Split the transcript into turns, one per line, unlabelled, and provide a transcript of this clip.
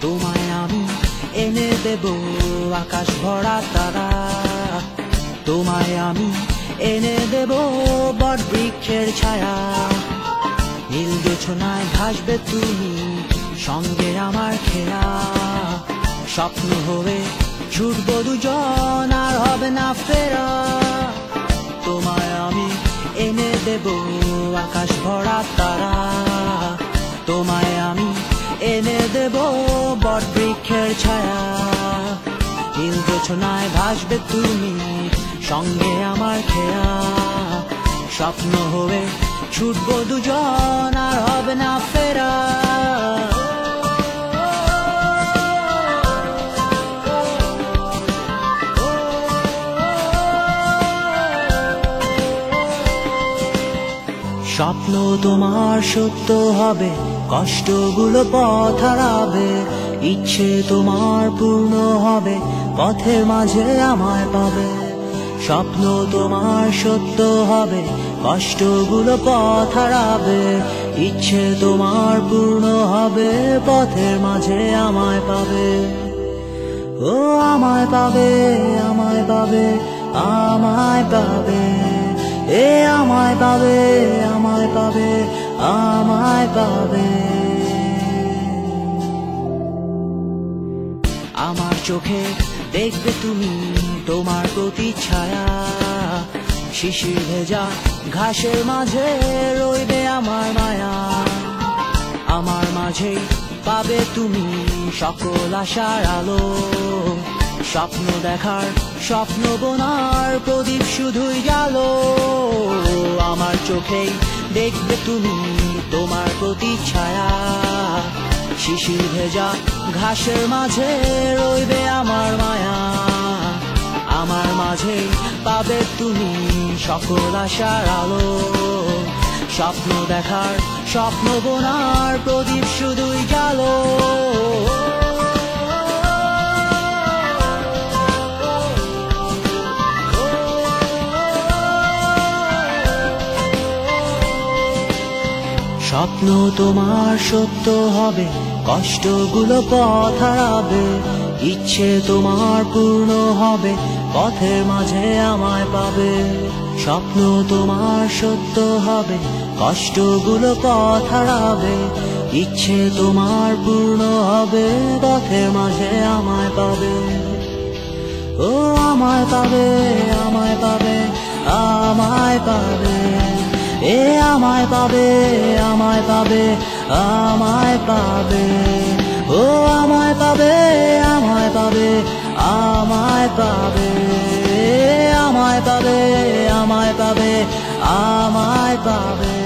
তোমায় আমি এনে দেব আকাশ ভরা তারা, তোমায় আমি এনে দেব বট বৃক্ষের ছায়া। নীল জোছনায় ভাসবে তুমি, সঙ্গে আমার খেয়া। স্বপ্ন হবে ছুটবো দুজন, আর হবে না ফেরা। তোমায় আমি এনে দেব আকাশ ভরা তারা, তোমায় আমি এনে দেব বট বৃক্ষের ছায়া। নীল জোছনায় ভাসবে তুমি, সঙ্গে আমার খেয়া। স্বপ্ন হবে ছুটবো দুজন, আর হবে না ফেরা। স্বপ্ন তোমার সত্য হবে, কষ্টগুলো পথ হারাবে। ইচ্ছে তোমার পূর্ণ হবে, পথের মাঝে আমায় পাবে। স্বপ্ন তোমার সত্য হবে, কষ্টগুলো পথ হারাবে। ইচ্ছে তোমার পূর্ণ হবে, পথের মাঝে আমায় পাবে। ও আমায় পাবে, আমায় পাবে, আমায় পাবে। এ আমায় পাবে, আমায় পাবে, আমায় পাবে। আমার চোখে দেখবে তুমি তোমার প্রতিচ্ছায়া। শিশির ভেজা ঘাসের মাঝে রইবে আমার মায়া। আমার মাঝে পাবে তুমি সকল আশার আলো। স্বপ্ন দেখার, স্বপ্ন বোনার প্রদীপ শুধুই জালো। আমার চোখেই দেখবে তুমি তোমার প্রতিচ্ছায়া। শিশির ভেজা ঘাসের মাঝে রইবে আমার মায়া। আমার মাঝে পাবে তুমি সকল আশার আলো। স্বপ্ন দেখার, স্বপ্ন বোনার প্রদীপ শুধুই জালো। স্বপ্ন তোমার সত্য হবে, কষ্টগুলো পথ হারাবে। ইচ্ছে তোমার পূর্ণ হবে, পথের মাঝে আমায় পাবে। স্বপ্ন তোমার সত্য হবে, কষ্টগুলো পথ হারাবে। ইচ্ছে তোমার পূর্ণ হবে, পথের মাঝে আমায় পাবে। ও আমায় পাবে, আমায় পাবে, আমায় পাবে। এ আমায় পাবে, আমায় পাবে, আমায় পাবে। ও আমায় পাবে, আমায় পাবে, আমায় পাবে। আমায় পাবে, আমায় পাবে, আমায় পাবে।